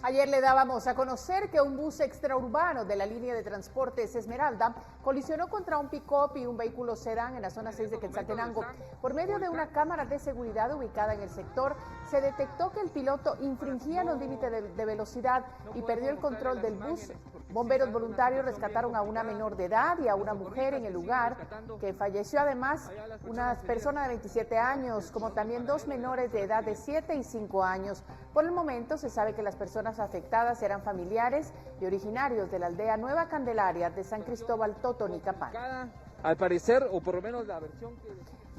Ayer le dábamos a conocer que un bus extraurbano de la línea de transportes Esmeralda colisionó contra un pick-up y un vehículo sedán en la zona 6 de Quetzaltenango. Por medio de una cámara de seguridad ubicada en el sector, se detectó que el piloto infringía los límites de velocidad y perdió el control del bus. Bomberos voluntarios rescataron a una menor de edad y a una mujer en el lugar, que falleció además una persona de 27 años, como también dos menores de edad de 7 y 5 años. Por el momento se sabe que las personas afectadas eran familiares y originarios de la aldea Nueva Candelaria de San Cristóbal Totonicapán. Al parecer, o por lo menos la versión que...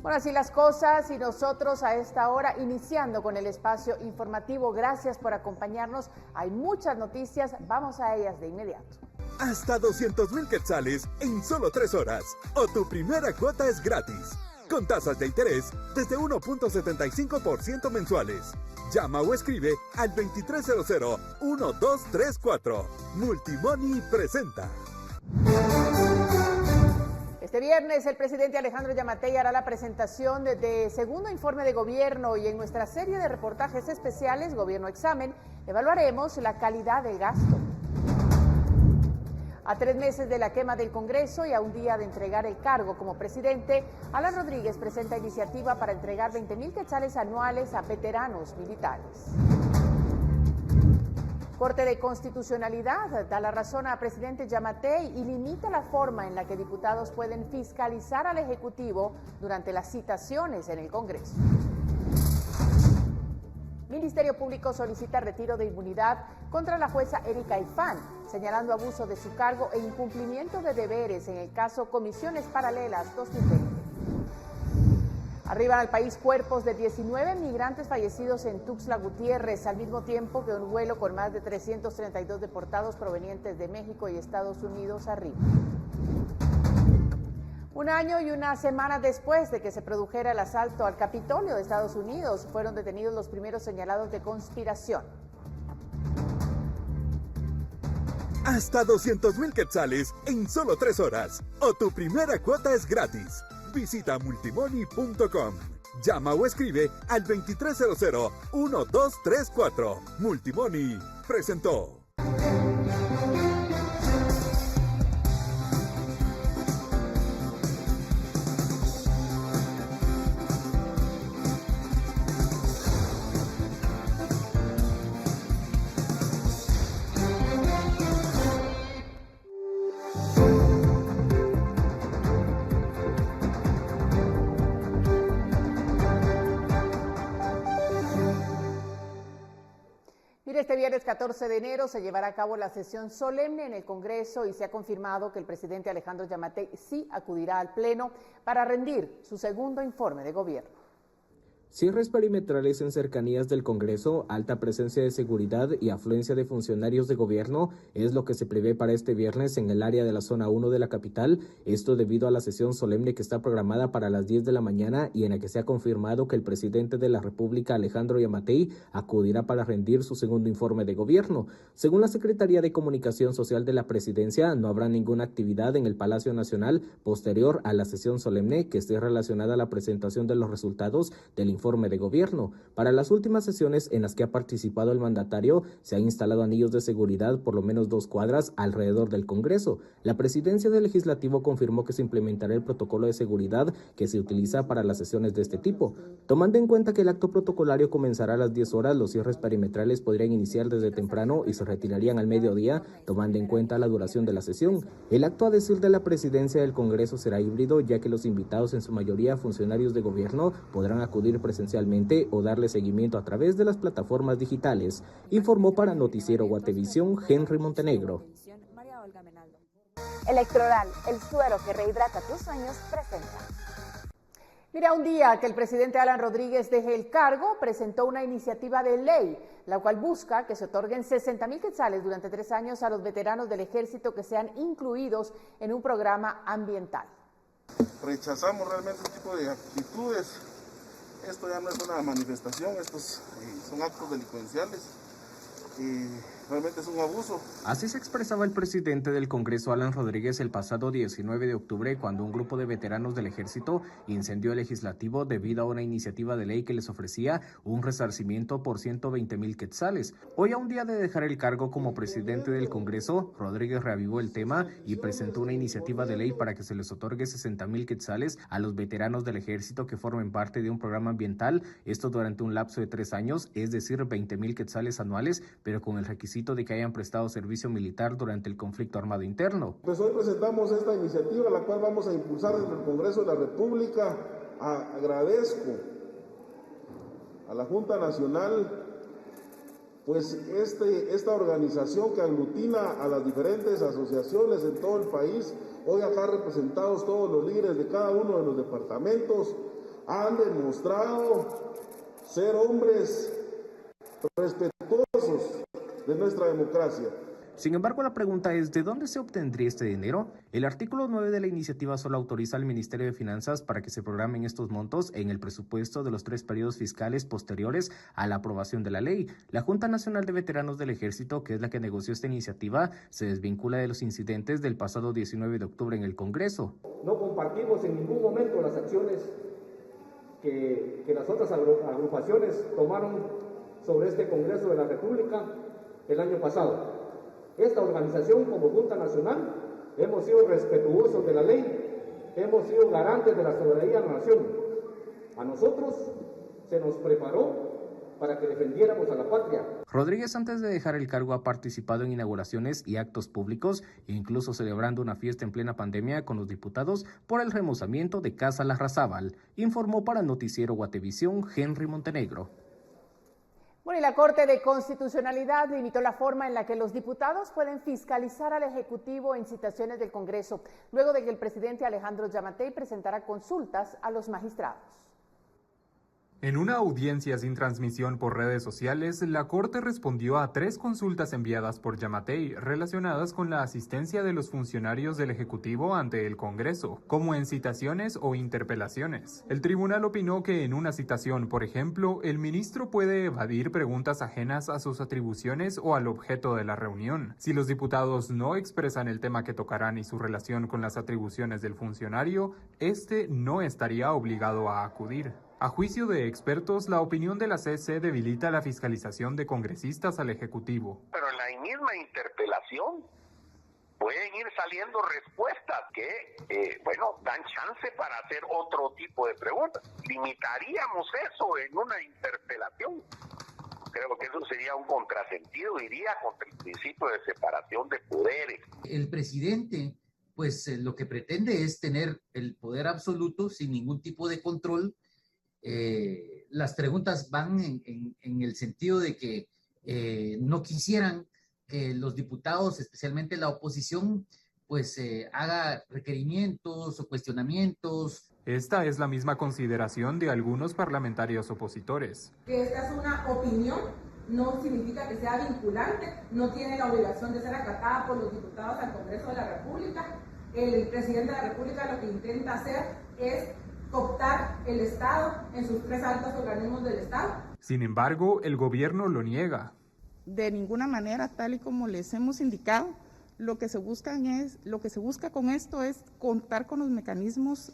Bueno, así las cosas y nosotros a esta hora iniciando con el espacio informativo. Gracias por acompañarnos. Hay muchas noticias, vamos a ellas de inmediato. Hasta 200,000 quetzales en solo 3 horas. O tu primera cuota es gratis. Con tasas de interés desde 1.75% mensuales. Llama o escribe al 2300-1234. Multimoney presenta. Este viernes el presidente Alejandro Yamatei hará la presentación de segundo informe de gobierno y en nuestra serie de reportajes especiales Gobierno Examen evaluaremos la calidad del gasto. A 3 meses de la quema del Congreso y a un día de entregar el cargo como presidente, Alan Rodríguez presenta iniciativa para entregar 20,000 quetzales anuales a veteranos militares. Corte de Constitucionalidad da la razón al presidente Yamatei y limita la forma en la que diputados pueden fiscalizar al Ejecutivo durante las citaciones en el Congreso. Ministerio Público solicita retiro de inmunidad contra la jueza Erika Ifán, señalando abuso de su cargo e incumplimiento de deberes en el caso Comisiones Paralelas 2020. Arriban al país cuerpos de 19 migrantes fallecidos en Tuxtla Gutiérrez, al mismo tiempo que un vuelo con más de 332 deportados provenientes de México y Estados Unidos arriba. Un año y una semana después de que se produjera el asalto al Capitolio de Estados Unidos, fueron detenidos los primeros señalados de conspiración. Hasta 200,000 quetzales en solo 3 horas. O tu primera cuota es gratis. Visita multimoney.com. Llama o escribe al 2300-1234. Multimoney presentó. Este viernes 14 de enero se llevará a cabo la sesión solemne en el Congreso y se ha confirmado que el presidente Alejandro Yamatei sí acudirá al Pleno para rendir su segundo informe de gobierno. Cierres perimetrales en cercanías del Congreso, alta presencia de seguridad y afluencia de funcionarios de gobierno es lo que se prevé para este viernes en el área de la zona 1 de la capital, esto debido a la sesión solemne que está programada para las 10 de la mañana y en la que se ha confirmado que el presidente de la República, Alejandro Yamatei, acudirá para rendir su segundo informe de gobierno. Según la Secretaría de Comunicación Social de la Presidencia, no habrá ninguna actividad en el Palacio Nacional posterior a la sesión solemne que esté relacionada a la presentación de los resultados del informe de gobierno. Para las últimas sesiones en las que ha participado el mandatario, se han instalado anillos de seguridad por lo menos 2 cuadras alrededor del Congreso. La presidencia del Legislativo confirmó que se implementará el protocolo de seguridad que se utiliza para las sesiones de este tipo. Tomando en cuenta que el acto protocolario comenzará a las 10 horas, los cierres perimetrales podrían iniciar desde temprano y se retirarían al mediodía, tomando en cuenta la duración de la sesión. El acto, a decir de la presidencia del Congreso, será híbrido, ya que los invitados, en su mayoría funcionarios de gobierno, podrán acudir presencialmente o darle seguimiento a través de las plataformas digitales, informó para Noticiero Guatevisión Henry Montenegro. Electroral, el suero que rehidrata tus sueños, presenta. Mira, un día que el presidente Alan Rodríguez deje el cargo, presentó una iniciativa de ley, la cual busca que se otorguen 60,000 quetzales durante 3 años a los veteranos del ejército que sean incluidos en un programa ambiental. Rechazamos realmente este tipo de actitudes. Esto ya no es una manifestación, estos son actos delincuenciales. realmente es un abuso. Así se expresaba el presidente del Congreso, Alan Rodríguez, el pasado 19 de octubre, cuando un grupo de veteranos del Ejército incendió el legislativo debido a una iniciativa de ley que les ofrecía un resarcimiento por 120,000 quetzales. Hoy, a un día de dejar el cargo como presidente del Congreso, Rodríguez reavivó el tema y presentó una iniciativa de ley para que se les otorgue 60,000 quetzales a los veteranos del Ejército que formen parte de un programa ambiental, esto durante un lapso de 3 años, es decir, 20,000 quetzales anuales, pero con el requisito de que hayan prestado servicio militar durante el conflicto armado interno. Pues hoy presentamos esta iniciativa, la cual vamos a impulsar desde el Congreso de la República. Agradezco a la Junta Nacional, pues esta organización que aglutina a las diferentes asociaciones en todo el país, hoy acá representados todos los líderes de cada uno de los departamentos, han demostrado ser hombres respetuosos de nuestra democracia. Sin embargo, la pregunta es, ¿de dónde se obtendría este dinero? El artículo 9 de la iniciativa solo autoriza al Ministerio de Finanzas para que se programen estos montos en el presupuesto de los 3 periodos fiscales posteriores a la aprobación de la ley. La Junta Nacional de Veteranos del Ejército, que es la que negoció esta iniciativa, se desvincula de los incidentes del pasado 19 de octubre en el Congreso. No compartimos en ningún momento las acciones que las otras agrupaciones tomaron sobre este Congreso de la República el año pasado. Esta organización, como Junta Nacional, hemos sido respetuosos de la ley, hemos sido garantes de la soberanía de la nación. A nosotros se nos preparó para que defendiéramos a la patria. Rodríguez, antes de dejar el cargo, ha participado en inauguraciones y actos públicos, incluso celebrando una fiesta en plena pandemia con los diputados por el remozamiento de Casa Larrazábal, informó para Noticiero Guatevisión Henry Montenegro. Bueno, y la Corte de Constitucionalidad limitó la forma en la que los diputados pueden fiscalizar al Ejecutivo en citaciones del Congreso, luego de que el presidente Alejandro Yamatei presentara consultas a los magistrados. En una audiencia sin transmisión por redes sociales, la Corte respondió a 3 consultas enviadas por Yamatei relacionadas con la asistencia de los funcionarios del Ejecutivo ante el Congreso, como en citaciones o interpelaciones. El tribunal opinó que en una citación, por ejemplo, el ministro puede evadir preguntas ajenas a sus atribuciones o al objeto de la reunión. Si los diputados no expresan el tema que tocarán y su relación con las atribuciones del funcionario, este no estaría obligado a acudir. A juicio de expertos, la opinión de la CC debilita la fiscalización de congresistas al Ejecutivo. Pero en la misma interpelación pueden ir saliendo respuestas que, dan chance para hacer otro tipo de preguntas. Limitaríamos eso en una interpelación. Creo que eso sería un contrasentido, iría contra el principio de separación de poderes. El presidente, pues lo que pretende es tener el poder absoluto sin ningún tipo de control. Las preguntas van en el sentido de que no quisieran que los diputados, especialmente la oposición, pues haga requerimientos o cuestionamientos. Esta es la misma consideración de algunos parlamentarios opositores. Que esta es una opinión, no significa que sea vinculante, no tiene la obligación de ser acatada por los diputados al Congreso de la República. El presidente de la República lo que intenta hacer es cooptar el Estado en sus 3 altos organismos del Estado. Sin embargo, el gobierno lo niega. De ninguna manera, tal y como les hemos indicado, lo que se busca con esto es contar con los mecanismos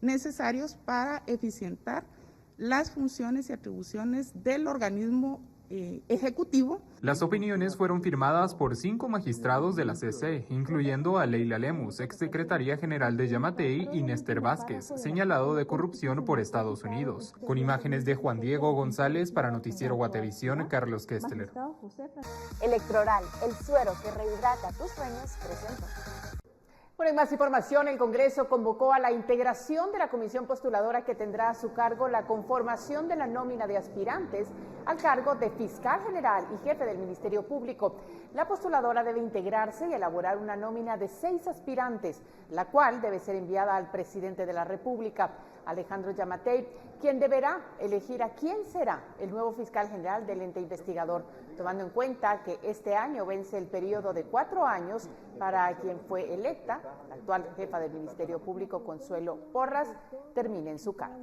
necesarios para eficientar las funciones y atribuciones del organismo ejecutivo. Las opiniones fueron firmadas por 5 magistrados de la CC, incluyendo a Leila Lemus, exsecretaria general de Yamatei, y Néstor Vázquez, señalado de corrupción por Estados Unidos. Con imágenes de Juan Diego González para Noticiero Guatevisión, Carlos Kestler. Electroral, el suero que rehidrata tus sueños, presentó. Bueno, en más información, el Congreso convocó a la integración de la comisión postuladora que tendrá a su cargo la conformación de la nómina de aspirantes al cargo de fiscal general y jefe del Ministerio Público. La postuladora debe integrarse y elaborar una nómina de 6 aspirantes, la cual debe ser enviada al presidente de la República, Alejandro Yamatei, quien deberá elegir a quién será el nuevo fiscal general del ente investigador, tomando en cuenta que este año vence el periodo de 4 años para quien fue electa, la actual jefa del Ministerio Público, Consuelo Porras, termine en su cargo.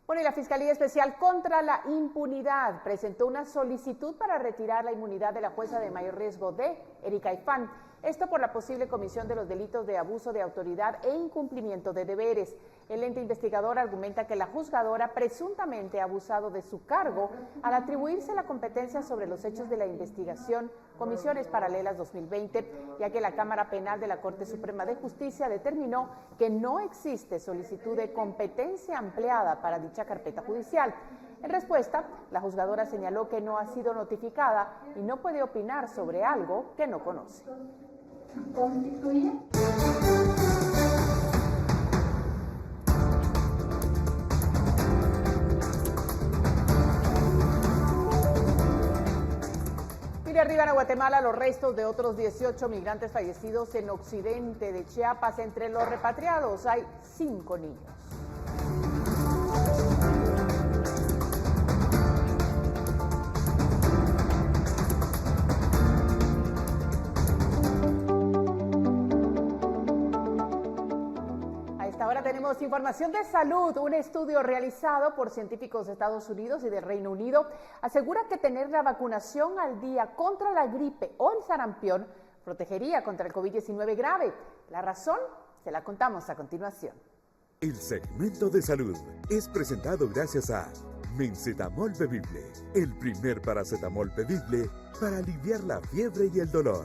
Bueno, y la Fiscalía Especial contra la Impunidad presentó una solicitud para retirar la inmunidad de la jueza de mayor riesgo de Erika Ifán. Esto por la posible comisión de los delitos de abuso de autoridad e incumplimiento de deberes. El ente investigador argumenta que la juzgadora presuntamente ha abusado de su cargo al atribuirse la competencia sobre los hechos de la investigación Comisiones Paralelas 2020, ya que la Cámara Penal de la Corte Suprema de Justicia determinó que no existe solicitud de competencia ampliada para dicha carpeta judicial. En respuesta, la juzgadora señaló que no ha sido notificada y no puede opinar sobre algo que no conoce. Mire, arriban a Guatemala los restos de otros 18 migrantes fallecidos en occidente de Chiapas. Entre los repatriados hay 5 niños. Ahora tenemos información de salud. Un estudio realizado por científicos de Estados Unidos y del Reino Unido asegura que tener la vacunación al día contra la gripe o el sarampión protegería contra el COVID-19 grave. La razón se la contamos a continuación. El segmento de salud es presentado gracias a Mencetamol Bebible, el primer paracetamol bebible para aliviar la fiebre y el dolor.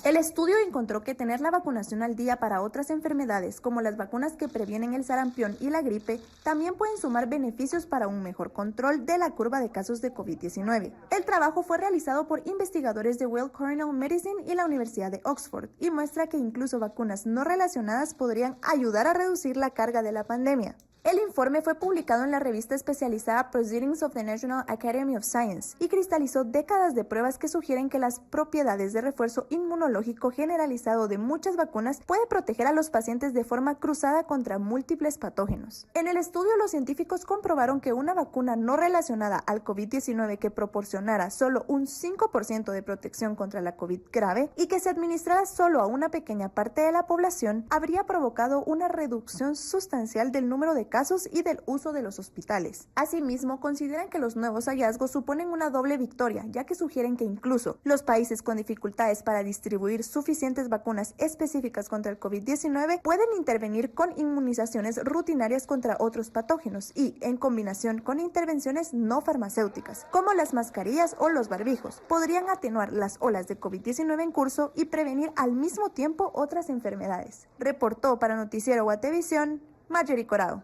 El estudio encontró que tener la vacunación al día para otras enfermedades, como las vacunas que previenen el sarampión y la gripe, también pueden sumar beneficios para un mejor control de la curva de casos de COVID-19. El trabajo fue realizado por investigadores de Weill Cornell Medicine y la Universidad de Oxford y muestra que incluso vacunas no relacionadas podrían ayudar a reducir la carga de la pandemia. El informe fue publicado en la revista especializada Proceedings of the National Academy of Science y cristalizó décadas de pruebas que sugieren que las propiedades de refuerzo inmunológico generalizado de muchas vacunas puede proteger a los pacientes de forma cruzada contra múltiples patógenos. En el estudio, los científicos comprobaron que una vacuna no relacionada al COVID-19 que proporcionara solo un 5% de protección contra la COVID grave y que se administrara solo a una pequeña parte de la población habría provocado una reducción sustancial del número de casos y del uso de los hospitales. Asimismo, consideran que los nuevos hallazgos suponen una doble victoria, ya que sugieren que incluso los países con dificultades para distribuir suficientes vacunas específicas contra el COVID-19 pueden intervenir con inmunizaciones rutinarias contra otros patógenos y, en combinación con intervenciones no farmacéuticas, como las mascarillas o los barbijos, podrían atenuar las olas de COVID-19 en curso y prevenir al mismo tiempo otras enfermedades. Reportó para Noticiero Guatevisión, Marjorie Corado.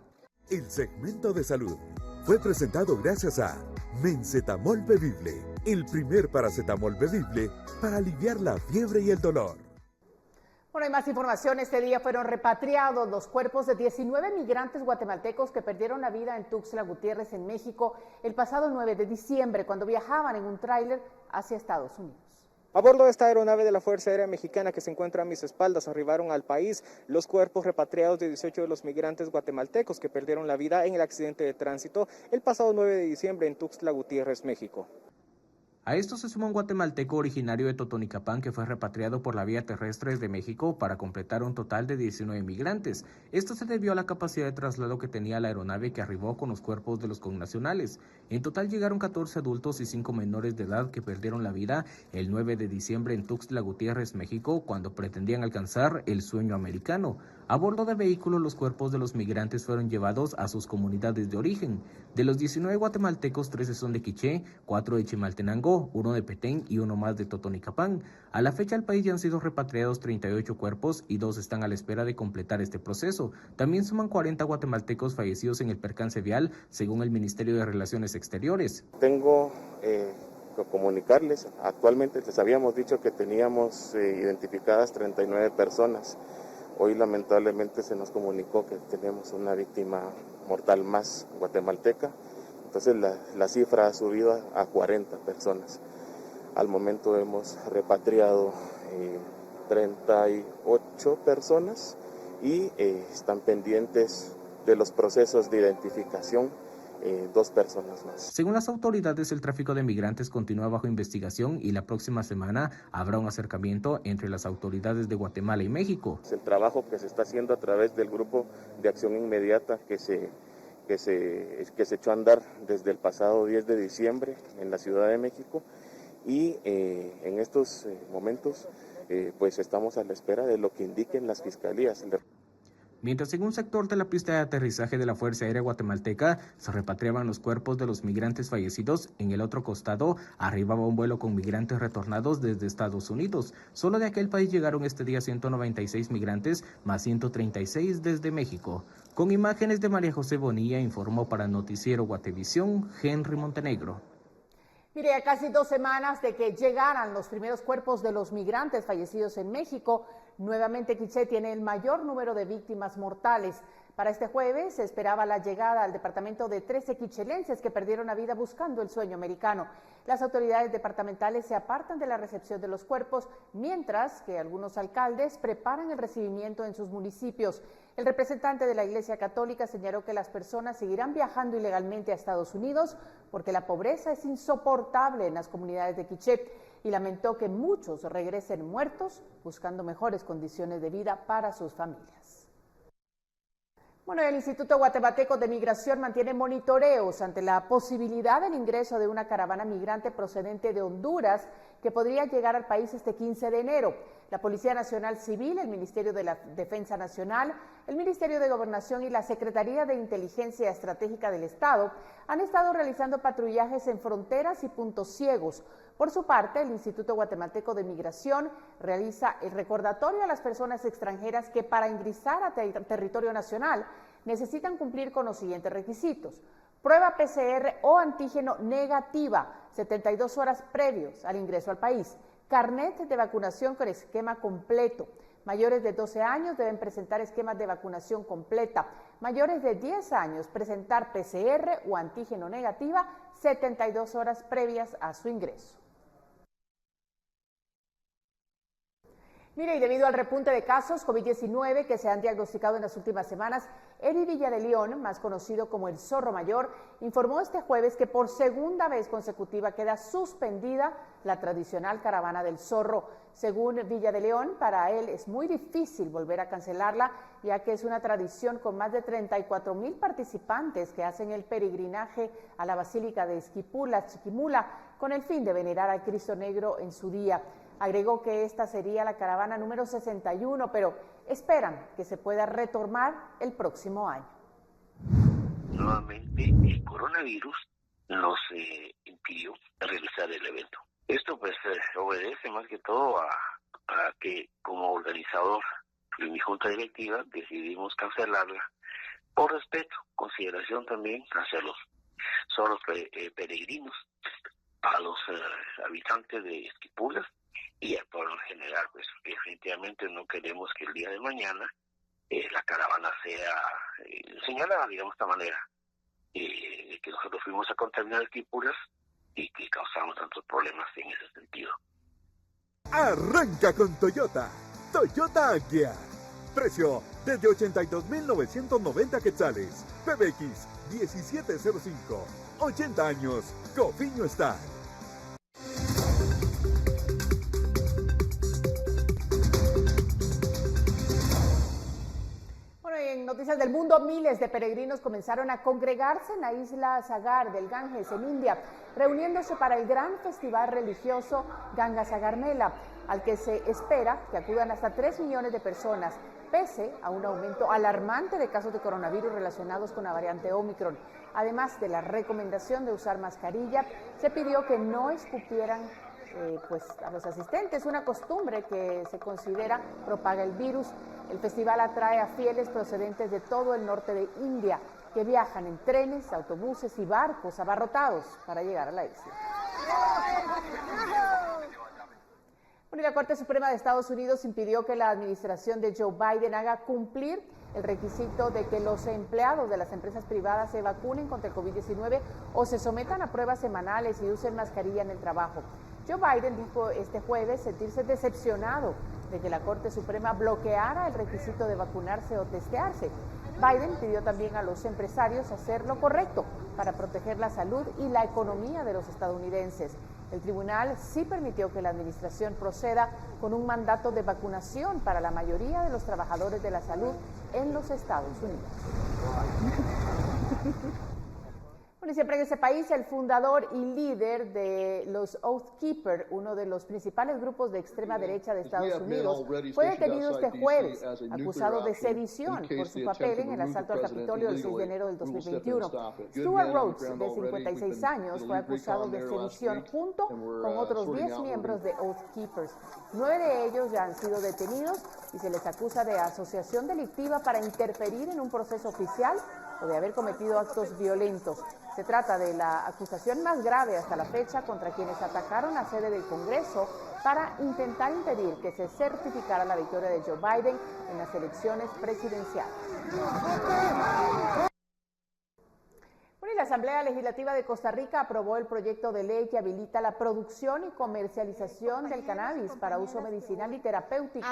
El segmento de salud fue presentado gracias a Mencetamol Bebible, el primer paracetamol bebible para aliviar la fiebre y el dolor. Bueno, hay más información. Este día fueron repatriados los cuerpos de 19 migrantes guatemaltecos que perdieron la vida en Tuxtla Gutiérrez, en México, el pasado 9 de diciembre, cuando viajaban en un tráiler hacia Estados Unidos. A bordo de esta aeronave de la Fuerza Aérea Mexicana que se encuentra a mis espaldas, arribaron al país los cuerpos repatriados de 18 de los migrantes guatemaltecos que perdieron la vida en el accidente de tránsito el pasado 9 de diciembre en Tuxtla Gutiérrez, México. A esto se suma un guatemalteco originario de Totonicapán que fue repatriado por la vía terrestre desde México para completar un total de 19 migrantes. Esto se debió a la capacidad de traslado que tenía la aeronave que arribó con los cuerpos de los connacionales. En total llegaron 14 adultos y 5 menores de edad que perdieron la vida el 9 de diciembre en Tuxtla Gutiérrez, México, cuando pretendían alcanzar el sueño americano. A bordo de vehículos, los cuerpos de los migrantes fueron llevados a sus comunidades de origen. De los 19 guatemaltecos, 13 son de Quiché, 4 de Chimaltenango, 1 de Petén y 1 más de Totonicapán. A la fecha, al país ya han sido repatriados 38 cuerpos y 2 están a la espera de completar este proceso. También suman 40 guatemaltecos fallecidos en el percance vial, según el Ministerio de Relaciones Exteriores. Tengo que comunicarles, actualmente les habíamos dicho que teníamos identificadas 39 personas. Hoy lamentablemente se nos comunicó que tenemos una víctima mortal más guatemalteca, entonces la cifra ha subido a 40 personas. Al momento hemos repatriado 38 personas y están pendientes de los procesos de identificación 2 personas más. Según las autoridades, el tráfico de migrantes continúa bajo investigación y la próxima semana habrá un acercamiento entre las autoridades de Guatemala y México. El trabajo que se está haciendo a través del Grupo de Acción Inmediata que se que se echó a andar desde el pasado 10 de diciembre en la Ciudad de México y en estos momentos pues estamos a la espera de lo que indiquen las fiscalías. Mientras en un sector de la pista de aterrizaje de la Fuerza Aérea Guatemalteca se repatriaban los cuerpos de los migrantes fallecidos, en el otro costado arribaba un vuelo con migrantes retornados desde Estados Unidos. Solo de aquel país llegaron este día 196 migrantes, más 136 desde México. Con imágenes de María José Bonilla, informó para Noticiero Guatevisión, Henry Montenegro. Mire, a casi 2 semanas de que llegaran los primeros cuerpos de los migrantes fallecidos en México, nuevamente Quiché tiene el mayor número de víctimas mortales. Para este jueves se esperaba la llegada al departamento de 13 quichelenses que perdieron la vida buscando el sueño americano. Las autoridades departamentales se apartan de la recepción de los cuerpos, mientras que algunos alcaldes preparan el recibimiento en sus municipios. El representante de la Iglesia Católica señaló que las personas seguirán viajando ilegalmente a Estados Unidos porque la pobreza es insoportable en las comunidades de Quiché y lamentó que muchos regresen muertos buscando mejores condiciones de vida para sus familias. Bueno, el Instituto Guatemalteco de Migración mantiene monitoreos ante la posibilidad del ingreso de una caravana migrante procedente de Honduras que podría llegar al país este 15 de enero. La Policía Nacional Civil, el Ministerio de la Defensa Nacional, el Ministerio de Gobernación y la Secretaría de Inteligencia Estratégica del Estado han estado realizando patrullajes en fronteras y puntos ciegos. Por su parte, el Instituto Guatemalteco de Migración realiza el recordatorio a las personas extranjeras que para ingresar a territorio nacional necesitan cumplir con los siguientes requisitos: prueba PCR o antígeno negativa, 72 horas previos al ingreso al país, carnet de vacunación con esquema completo. Mayores de 12 años deben presentar esquemas de vacunación completa. Mayores de 10 años presentar PCR o antígeno negativa 72 horas previas a su ingreso. Mire, y debido al repunte de casos COVID-19 que se han diagnosticado en las últimas semanas, Eri Villa de León, más conocido como el Zorro Mayor, informó este jueves que por segunda vez consecutiva queda suspendida la tradicional caravana del zorro. Según Villa de León, para él es muy difícil volver a cancelarla, ya que es una tradición con más de 34,000 participantes que hacen el peregrinaje a la Basílica de Esquipula, Chiquimula, con el fin de venerar al Cristo Negro en su día. Agregó que esta sería la caravana número 61, pero esperan que se pueda retomar el próximo año. Nuevamente, el coronavirus nos impidió realizar el evento. Esto pues obedece más que todo a que como organizador y mi junta directiva decidimos cancelarla por respeto, consideración también hacia los peregrinos, a los habitantes de Esquipulas y al pueblo en general. Pues definitivamente no queremos que el día de mañana la caravana sea señalada, digamos de esta manera, que nosotros fuimos a contaminar Esquipulas y que causamos tantos problemas en ese sentido. Arranca con Toyota. Toyota Agya. Precio desde 82,990 quetzales. PBX 1705. 80 años. Cofiño está. En Noticias del Mundo, miles de peregrinos comenzaron a congregarse en la isla Sagar del Ganges, en India, reuniéndose para el gran festival religioso Ganga Sagar Mela, al que se espera que acudan hasta 3 millones de personas, pese a un aumento alarmante de casos de coronavirus relacionados con la variante Omicron. Además de la recomendación de usar mascarilla, se pidió que no escupieran a los asistentes, una costumbre que se considera propaga el virus. El festival atrae a fieles procedentes de todo el norte de India que viajan en trenes, autobuses y barcos abarrotados para llegar a la isla. Bueno, la Corte Suprema de Estados Unidos impidió que la administración de Joe Biden haga cumplir el requisito de que los empleados de las empresas privadas se vacunen contra el COVID-19 o se sometan a pruebas semanales y usen mascarilla en el trabajo. Joe Biden dijo este jueves sentirse decepcionado de que la Corte Suprema bloqueara el requisito de vacunarse o testearse. Biden pidió también a los empresarios hacer lo correcto para proteger la salud y la economía de los estadounidenses. El tribunal sí permitió que la administración proceda con un mandato de vacunación para la mayoría de los trabajadores de la salud en los Estados Unidos. Bueno, y siempre en ese país, el fundador y líder de los Oath Keepers, uno de los principales grupos de extrema derecha de Estados Unidos, fue detenido este jueves, acusado de sedición por su papel en el asalto al Capitolio el 6 de enero del 2021. Stuart Rhodes, de 56 años, fue acusado de sedición junto con otros 10 miembros de Oath Keepers. 9 de ellos ya han sido detenidos y se les acusa de asociación delictiva para interferir en un proceso oficial o de haber cometido actos violentos. Se trata de la acusación más grave hasta la fecha contra quienes atacaron la sede del Congreso para intentar impedir que se certificara la victoria de Joe Biden en las elecciones presidenciales. Bueno, y la Asamblea Legislativa de Costa Rica aprobó el proyecto de ley que habilita la producción y comercialización del cannabis para uso medicinal y terapéutico.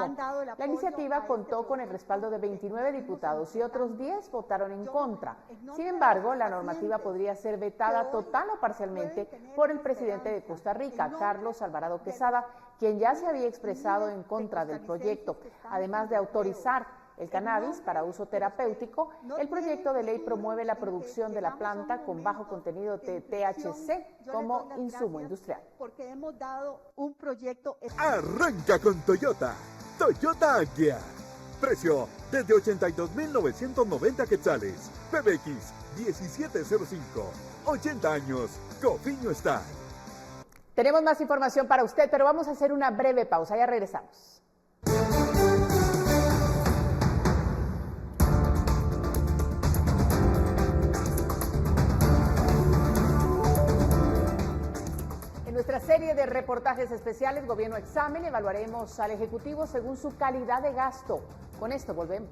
La iniciativa contó con el respaldo de 29 diputados y otros 10 votaron en contra. Sin embargo, la normativa podría ser vetada total o parcialmente por el presidente de Costa Rica, Carlos Alvarado Quesada, quien ya se había expresado en contra del proyecto. Además de autorizar el cannabis para uso terapéutico, el proyecto de ley promueve la producción de la planta con bajo contenido de THC como insumo industrial. Porque hemos dado un proyecto. Arranca con Toyota. Toyota Aggia. Precio desde 82.990 quetzales. PBX 1705. 80 años. Cofiño está. Tenemos más información para usted, pero vamos a hacer una breve pausa. Ya regresamos. En nuestra serie de reportajes especiales, Gobierno Examen, evaluaremos al Ejecutivo según su calidad de gasto. Con esto volvemos.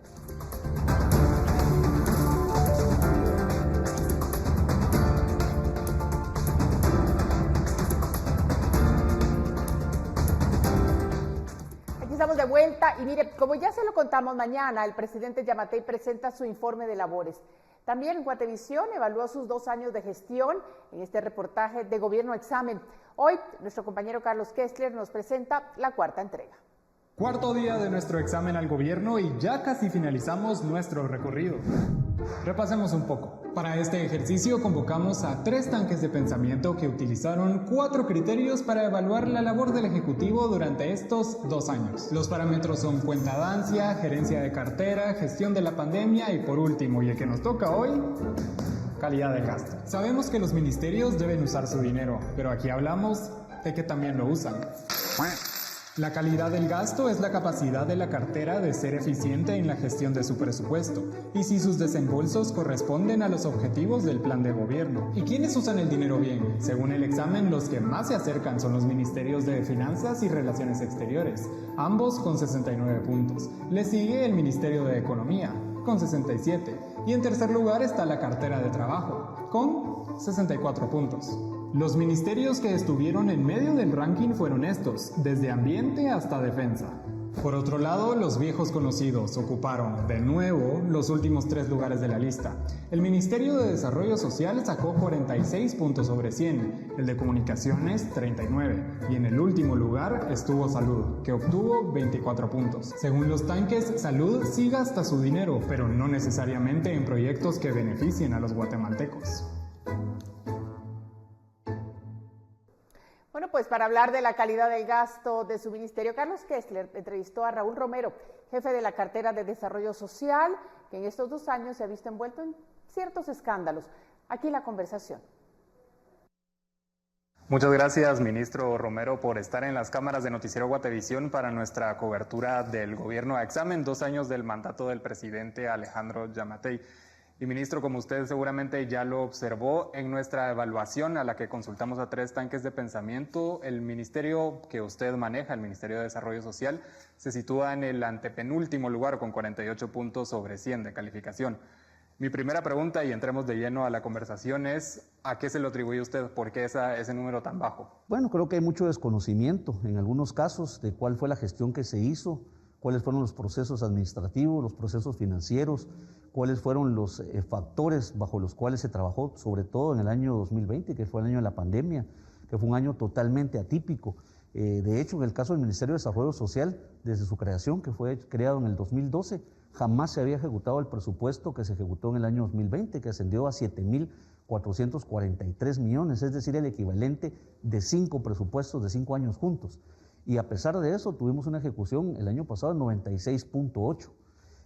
Aquí estamos de vuelta y mire, como ya se lo contamos mañana, el presidente Giammattei presenta su informe de labores. También Guatevisión evaluó sus 2 años de gestión en este reportaje de Gobierno Examen. Hoy, nuestro compañero Carlos Kessler nos presenta la 4ª entrega. Cuarto día de nuestro examen al gobierno y ya casi finalizamos nuestro recorrido. Repasemos un poco. Para este ejercicio convocamos a 3 tanques de pensamiento que utilizaron 4 criterios para evaluar la labor del Ejecutivo durante estos 2 años. Los parámetros son cuentadancia, gerencia de cartera, gestión de la pandemia y por último, y el que nos toca hoy, calidad del gasto. Sabemos que los ministerios deben usar su dinero, pero aquí hablamos de que también lo usan. La calidad del gasto es la capacidad de la cartera de ser eficiente en la gestión de su presupuesto y si sus desembolsos corresponden a los objetivos del plan de gobierno. ¿Y quiénes usan el dinero bien? Según el examen, los que más se acercan son los ministerios de Finanzas y Relaciones Exteriores, ambos con 69 puntos. Le sigue el Ministerio de Economía, con 67, y en tercer lugar está la cartera de Trabajo, con 64 puntos. Los ministerios que estuvieron en medio del ranking fueron estos, desde ambiente hasta defensa. Por otro lado, los viejos conocidos ocuparon, de nuevo, los últimos 3 lugares de la lista. El Ministerio de Desarrollo Social sacó 46 puntos sobre 100, el de Comunicaciones 39, y en el último lugar estuvo Salud, que obtuvo 24 puntos. Según los tanques, Salud sí gasta su dinero, pero no necesariamente en proyectos que beneficien a los guatemaltecos. Bueno, pues para hablar de la calidad del gasto de su ministerio, Carlos Kessler entrevistó a Raúl Romero, jefe de la cartera de Desarrollo Social, que en estos 2 años se ha visto envuelto en ciertos escándalos. Aquí la conversación. Muchas gracias, ministro Romero, por estar en las cámaras de Noticiero Guatevisión para nuestra cobertura del gobierno a examen, 2 años del mandato del presidente Alejandro Giammattei. Y ministro, como usted seguramente ya lo observó en nuestra evaluación a la que consultamos a 3 tanques de pensamiento, el ministerio que usted maneja, el Ministerio de Desarrollo Social, se sitúa en el antepenúltimo lugar con 48 puntos sobre 100 de calificación. Mi primera pregunta, y entremos de lleno a la conversación, es ¿a qué se lo atribuye usted? ¿Por qué ese número tan bajo? Bueno, creo que hay mucho desconocimiento en algunos casos de cuál fue la gestión que se hizo, cuáles fueron los procesos administrativos, los procesos financieros, cuáles fueron los factores bajo los cuales se trabajó, sobre todo en el año 2020, que fue el año de la pandemia, que fue un año totalmente atípico. De hecho, en el caso del Ministerio de Desarrollo Social, desde su creación, que fue creado en el 2012, jamás se había ejecutado el presupuesto que se ejecutó en el año 2020, que ascendió a 443 millones, es decir, el equivalente de 5 presupuestos de 5 años juntos. Y a pesar de eso, tuvimos una ejecución el año pasado de 96.8.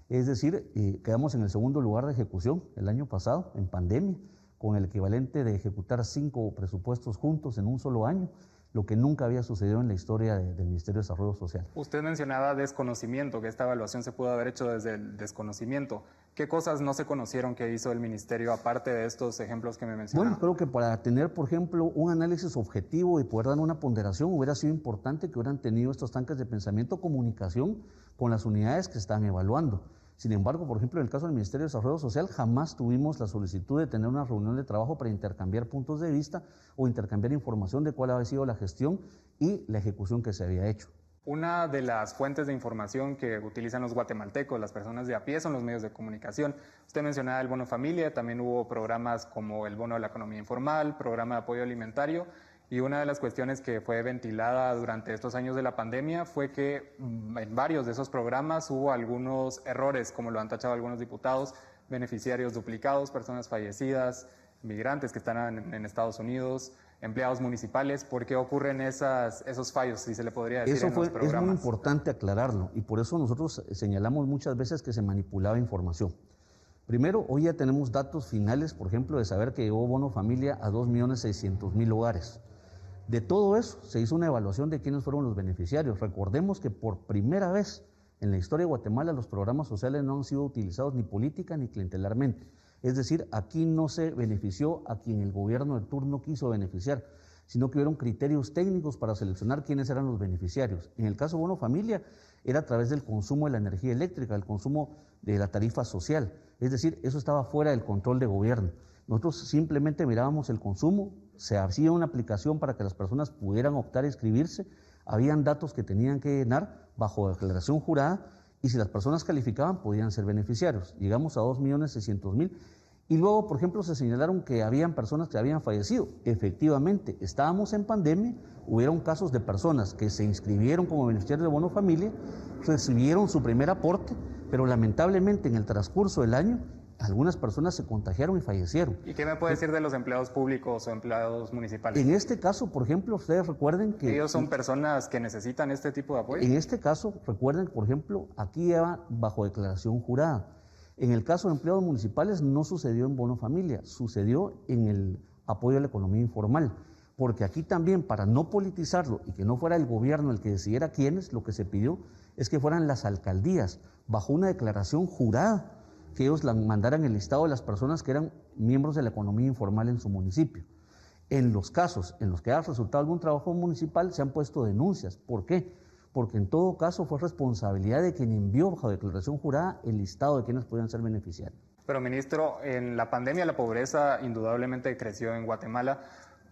Es decir, quedamos en el segundo lugar de ejecución el año pasado, en pandemia, con el equivalente de ejecutar 5 presupuestos juntos en un solo año, lo que nunca había sucedido en la historia del Ministerio de Desarrollo Social. Usted mencionaba desconocimiento, que esta evaluación se pudo haber hecho desde el desconocimiento. ¿Qué cosas no se conocieron que hizo el Ministerio, aparte de estos ejemplos que me mencionaba? Bueno, creo que para tener, por ejemplo, un análisis objetivo y poder dar una ponderación, hubiera sido importante que hubieran tenido estos tanques de pensamiento, comunicación con las unidades que están evaluando. Sin embargo, por ejemplo, en el caso del Ministerio de Desarrollo Social, jamás tuvimos la solicitud de tener una reunión de trabajo para intercambiar puntos de vista o intercambiar información de cuál había sido la gestión y la ejecución que se había hecho. Una de las fuentes de información que utilizan los guatemaltecos, las personas de a pie, son los medios de comunicación. Usted mencionaba el Bono Familia, también hubo programas como el Bono de la Economía Informal, programa de apoyo alimentario, y una de las cuestiones que fue ventilada durante estos años de la pandemia fue que en varios de esos programas hubo algunos errores, como lo han tachado algunos diputados, beneficiarios duplicados, personas fallecidas, migrantes que están en Estados Unidos, empleados municipales. ¿Por qué ocurren esos fallos, si se le podría decir, en los programas? Es muy importante aclararlo, y por eso nosotros señalamos muchas veces que se manipulaba información. Primero, hoy ya tenemos datos finales, por ejemplo, de saber que llegó Bono Familia a 2.600.000 hogares. De todo eso se hizo una evaluación de quiénes fueron los beneficiarios. Recordemos que por primera vez en la historia de Guatemala los programas sociales no han sido utilizados ni política ni clientelarmente. Es decir, aquí no se benefició a quien el gobierno de turno quiso beneficiar, sino que hubieron criterios técnicos para seleccionar quiénes eran los beneficiarios. En el caso Bono Familia era a través del consumo de la energía eléctrica, el consumo de la tarifa social. Es decir, eso estaba fuera del control de gobierno. Nosotros simplemente mirábamos el consumo, se hacía una aplicación para que las personas pudieran optar a inscribirse, habían datos que tenían que llenar bajo declaración jurada y si las personas calificaban podían ser beneficiarios. Llegamos a 2.600.000 y luego, por ejemplo, se señalaron que habían personas que habían fallecido. Efectivamente, estábamos en pandemia, hubieron casos de personas que se inscribieron como beneficiarios de Bono Familia, recibieron su primer aporte, pero lamentablemente en el transcurso del año algunas personas se contagiaron y fallecieron. ¿Y qué me puede decir de los empleados públicos o empleados municipales? En este caso, por ejemplo, ustedes recuerden que... ¿Ellos son personas que necesitan este tipo de apoyo? En este caso, recuerden, por ejemplo, aquí lleva bajo declaración jurada. En el caso de empleados municipales no sucedió en Bono Familia, sucedió en el apoyo a la economía informal. Porque aquí también, para no politizarlo y que no fuera el gobierno el que decidiera quiénes, lo que se pidió es que fueran las alcaldías, bajo una declaración jurada, que ellos mandaran el listado de las personas que eran miembros de la economía informal en su municipio. En los casos en los que haya resultado algún trabajo municipal se han puesto denuncias. ¿Por qué? Porque en todo caso fue responsabilidad de quien envió bajo declaración jurada el listado de quienes podían ser beneficiarios. Pero, ministro, en la pandemia la pobreza indudablemente creció en Guatemala.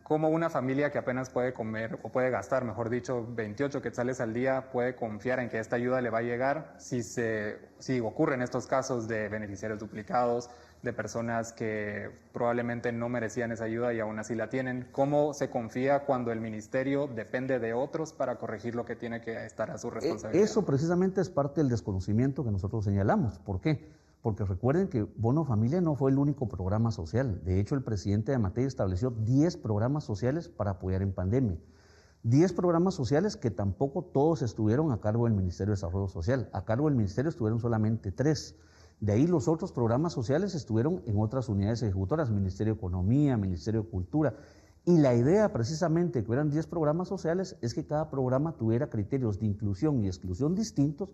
¿Cómo una familia que apenas puede comer, o puede gastar, mejor dicho, 28 quetzales al día, puede confiar en que esta ayuda le va a llegar si ocurren estos casos de beneficiarios duplicados, de personas que probablemente no merecían esa ayuda y aún así la tienen? ¿Cómo se confía cuando el ministerio depende de otros para corregir lo que tiene que estar a su responsabilidad? Eso precisamente es parte del desconocimiento que nosotros señalamos. ¿Por qué? Porque recuerden que Bono Familia no fue el único programa social. De hecho, el presidente Yamatei estableció 10 programas sociales para apoyar en pandemia. 10 programas sociales que tampoco todos estuvieron a cargo del Ministerio de Desarrollo Social. A cargo del Ministerio estuvieron solamente 3. De ahí los otros programas sociales estuvieron en otras unidades ejecutoras, Ministerio de Economía, Ministerio de Cultura. Y la idea precisamente que hubieran 10 programas sociales es que cada programa tuviera criterios de inclusión y exclusión distintos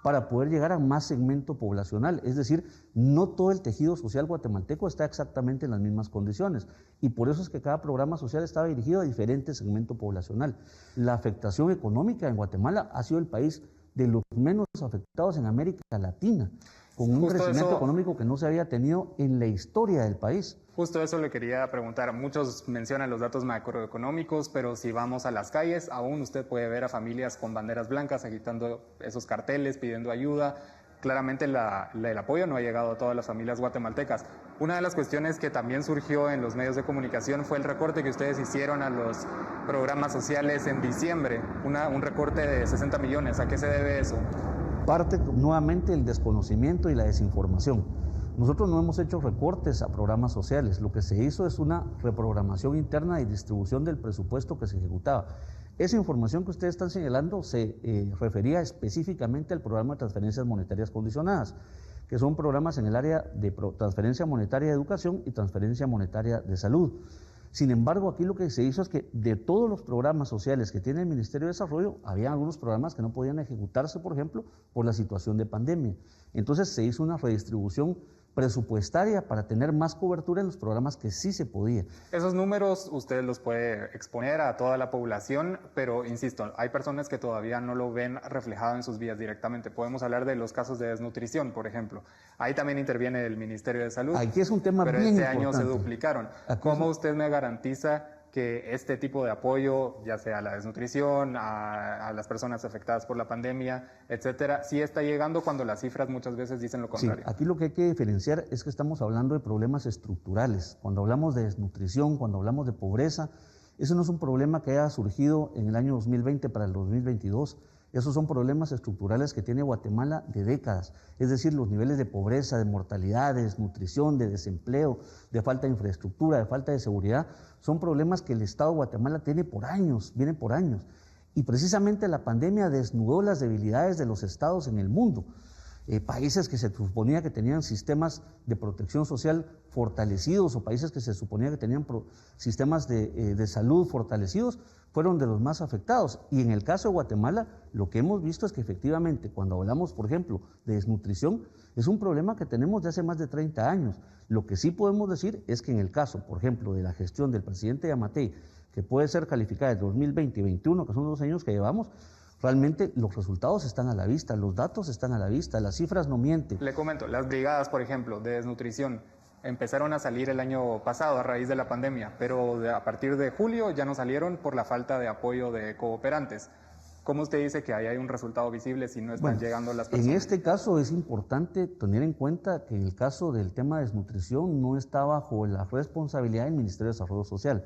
para poder llegar a más segmento poblacional. Es decir, no todo el tejido social guatemalteco está exactamente en las mismas condiciones y por eso es que cada programa social estaba dirigido a diferente segmento poblacional. La afectación económica en Guatemala ha sido el país de los menos afectados en América Latina, con un crecimiento económico que no se había tenido en la historia del país. Justo eso le quería preguntar. Muchos mencionan los datos macroeconómicos, pero si vamos a las calles, aún usted puede ver a familias con banderas blancas agitando esos carteles, pidiendo ayuda. Claramente el apoyo no ha llegado a todas las familias guatemaltecas. Una de las cuestiones que también surgió en los medios de comunicación fue el recorte que ustedes hicieron a los programas sociales en diciembre, un recorte de 60 millones. ¿A qué se debe eso? Parte nuevamente el desconocimiento y la desinformación. Nosotros no hemos hecho recortes a programas sociales, lo que se hizo es una reprogramación interna y distribución del presupuesto que se ejecutaba. Esa información que ustedes están señalando se refería específicamente al programa de transferencias monetarias condicionadas, que son programas en el área de transferencia monetaria de educación y transferencia monetaria de salud. Sin embargo, aquí lo que se hizo es que de todos los programas sociales que tiene el Ministerio de Desarrollo, había algunos programas que no podían ejecutarse, por ejemplo, por la situación de pandemia. Entonces se hizo una redistribución presupuestaria para tener más cobertura en los programas que sí se podía. Esos números usted los puede exponer a toda la población, pero insisto, hay personas que todavía no lo ven reflejado en sus vidas directamente. Podemos hablar de los casos de desnutrición, por ejemplo. Ahí también interviene el Ministerio de Salud. Aquí es un tema pero bien este importante. año se duplicaron. ¿Cómo usted me garantiza que este tipo de apoyo, ya sea a la desnutrición, a las personas afectadas por la pandemia, etcétera, sí está llegando cuando las cifras muchas veces dicen lo contrario? Sí, aquí lo que hay que diferenciar es que estamos hablando de problemas estructurales. Cuando hablamos de desnutrición, cuando hablamos de pobreza, eso no es un problema que haya surgido en el año 2020 para el 2022. Esos son problemas estructurales que tiene Guatemala de décadas, es decir, los niveles de pobreza, de mortalidad, de desnutrición, de desempleo, de falta de infraestructura, de falta de seguridad, son problemas que el Estado de Guatemala tiene por años, viene por años. Y precisamente la pandemia desnudó las debilidades de los estados en el mundo. Países que se suponía que tenían sistemas de protección social fortalecidos o países que se suponía que tenían sistemas de salud fortalecidos, fueron de los más afectados. Y en el caso de Guatemala, lo que hemos visto es que efectivamente, cuando hablamos, por ejemplo, de desnutrición, es un problema que tenemos de hace más de 30 años. Lo que sí podemos decir es que en el caso, por ejemplo, de la gestión del presidente Yamatei, que puede ser calificada de 2020 y 2021, que son los años que llevamos, realmente los resultados están a la vista, los datos están a la vista, las cifras no mienten. Le comento, las brigadas, por ejemplo, de desnutrición empezaron a salir el año pasado a raíz de la pandemia, pero a partir de julio ya no salieron por la falta de apoyo de cooperantes. ¿Cómo usted dice que ahí hay un resultado visible si no están llegando las personas? En este caso es importante tener en cuenta que en el caso del tema de desnutrición no está bajo la responsabilidad del Ministerio de Desarrollo Social.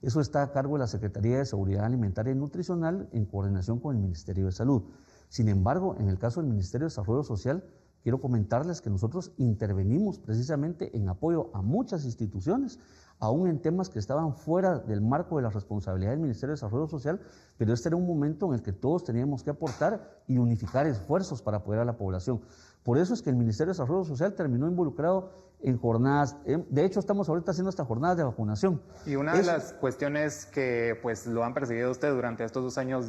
Eso está a cargo de la Secretaría de Seguridad Alimentaria y Nutricional en coordinación con el Ministerio de Salud. Sin embargo, en el caso del Ministerio de Desarrollo Social, quiero comentarles que nosotros intervenimos precisamente en apoyo a muchas instituciones, aún en temas que estaban fuera del marco de la responsabilidad del Ministerio de Desarrollo Social, pero este era un momento en el que todos teníamos que aportar y unificar esfuerzos para apoyar a la población. Por eso es que el Ministerio de Desarrollo Social terminó involucrado en jornadas, de hecho estamos ahorita haciendo estas jornadas de vacunación. Y una de las cuestiones que pues lo han perseguido usted durante estos 2 años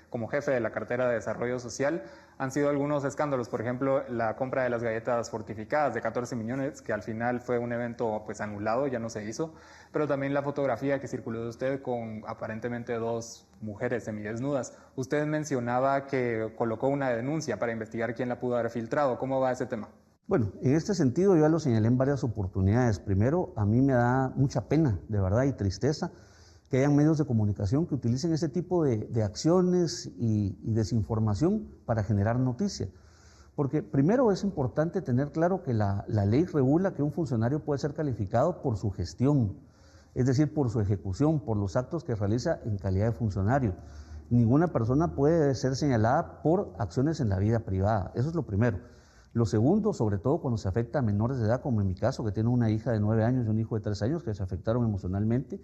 como jefe de la cartera de Desarrollo Social han sido algunos escándalos, por ejemplo la compra de las galletas fortificadas de 14 millones, que al final fue un evento pues anulado, ya no se hizo, pero también la fotografía que circuló de usted con aparentemente 2 mujeres semidesnudas. Usted mencionaba que colocó una denuncia para investigar quién la pudo haber filtrado. ¿Cómo va ese tema? Bueno, en este sentido yo ya lo señalé en varias oportunidades. Primero, a mí me da mucha pena, de verdad, y tristeza que hayan medios de comunicación que utilicen ese tipo de acciones y desinformación para generar noticia. Porque primero es importante tener claro que la ley regula que un funcionario puede ser calificado por su gestión, es decir, por su ejecución, por los actos que realiza en calidad de funcionario. Ninguna persona puede ser señalada por acciones en la vida privada, eso es lo primero. Lo segundo, sobre todo cuando se afecta a menores de edad, como en mi caso, que tiene una hija de 9 años y un hijo de 3 años que se afectaron emocionalmente.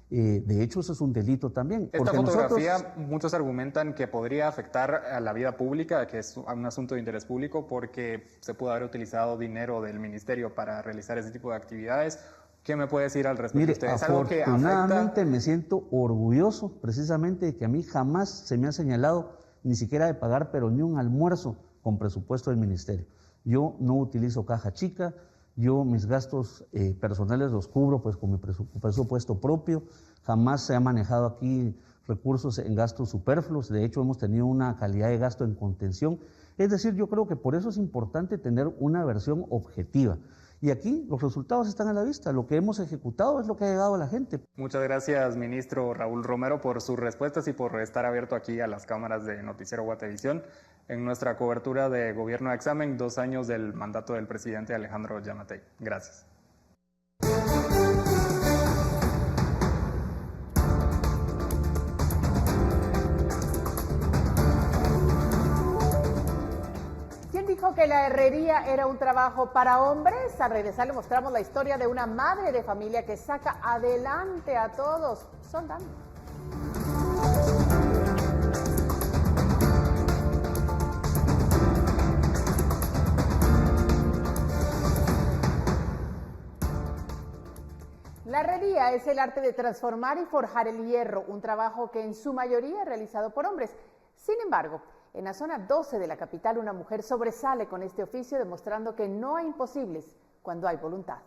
De hecho, eso es un delito también. Esta fotografía, muchos argumentan que podría afectar a la vida pública, que es un asunto de interés público, porque se pudo haber utilizado dinero del ministerio para realizar ese tipo de actividades. ¿Qué me puede decir al respecto? Mire, ¿Es algo que afortunadamente me siento orgulloso precisamente de que a mí jamás se me ha señalado ni siquiera de pagar, pero ni un almuerzo con presupuesto del ministerio. Yo no utilizo caja chica, yo mis gastos personales los cubro pues con mi presupuesto propio, jamás se ha manejado aquí recursos en gastos superfluos, de hecho hemos tenido una calidad de gasto en contención, es decir, yo creo que por eso es importante tener una versión objetiva. Y aquí los resultados están a la vista, lo que hemos ejecutado es lo que ha llegado a la gente. Muchas gracias, ministro Raúl Romero, por sus respuestas y por estar abierto aquí a las cámaras de Noticiero Guatevisión en nuestra cobertura de Gobierno de Examen, 2 años del mandato del presidente Alejandro Yamatei. Gracias. dijo que la herrería era un trabajo para hombres? Al regresar le mostramos la historia de una madre de familia que saca adelante a todos soldando. La herrería es el arte de transformar y forjar el hierro, un trabajo que en su mayoría es realizado por hombres. Sin embargo, en la zona 12 de la capital, una mujer sobresale con este oficio, demostrando que no hay imposibles cuando hay voluntad.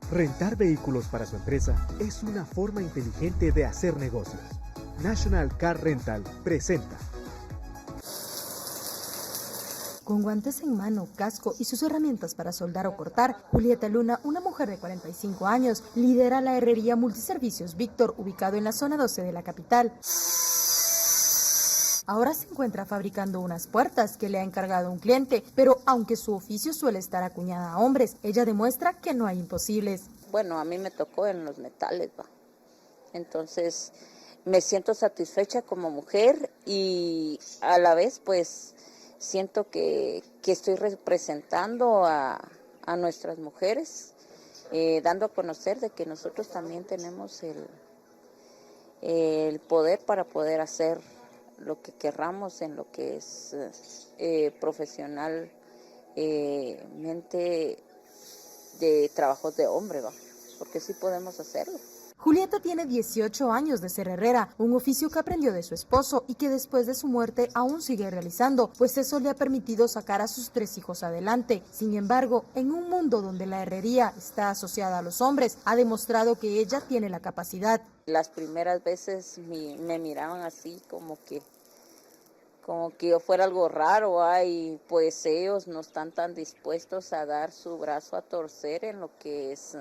Rentar vehículos para su empresa es una forma inteligente de hacer negocios. National Car Rental presenta. Con guantes en mano, casco y sus herramientas para soldar o cortar, Julieta Luna, una mujer de 45 años, lidera la herrería Multiservicios Víctor, ubicado en la zona 12 de la capital. Ahora se encuentra fabricando unas puertas que le ha encargado un cliente, pero aunque su oficio suele estar acuñada a hombres, ella demuestra que no hay imposibles. Bueno, a mí me tocó en los metales, ¿va? Entonces me siento satisfecha como mujer y a la vez pues siento que estoy representando a nuestras mujeres, dando a conocer de que nosotros también tenemos el poder para poder hacer lo que querramos en lo que es profesionalmente de trabajos de hombre, ¿va? Porque sí podemos hacerlo. Julieta tiene 18 años de ser herrera, un oficio que aprendió de su esposo y que después de su muerte aún sigue realizando, pues eso le ha permitido sacar a sus 3 hijos adelante. Sin embargo, en un mundo donde la herrería está asociada a los hombres, ha demostrado que ella tiene la capacidad. Las primeras veces me miraban así como que yo fuera algo raro, y pues ellos no están tan dispuestos a dar su brazo a torcer en lo que es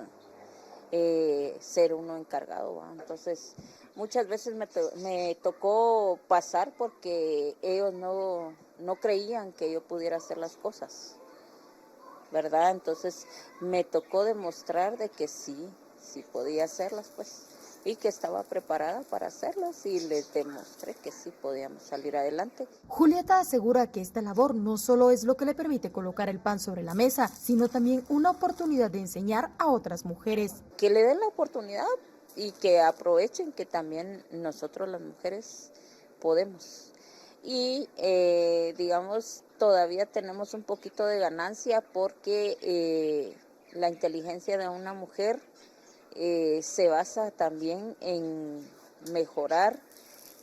ser uno encargado, ¿va? Entonces muchas veces me tocó pasar porque ellos no creían que yo pudiera hacer las cosas, ¿verdad? Entonces me tocó demostrar de que sí podía hacerlas, pues, y que estaba preparada para hacerlas, y les demostré que sí podíamos salir adelante. Julieta asegura que esta labor no solo es lo que le permite colocar el pan sobre la mesa, sino también una oportunidad de enseñar a otras mujeres. Que le den la oportunidad y que aprovechen que también nosotros las mujeres podemos. Y digamos, todavía tenemos un poquito de ganancia porque la inteligencia de una mujer se basa también en mejorar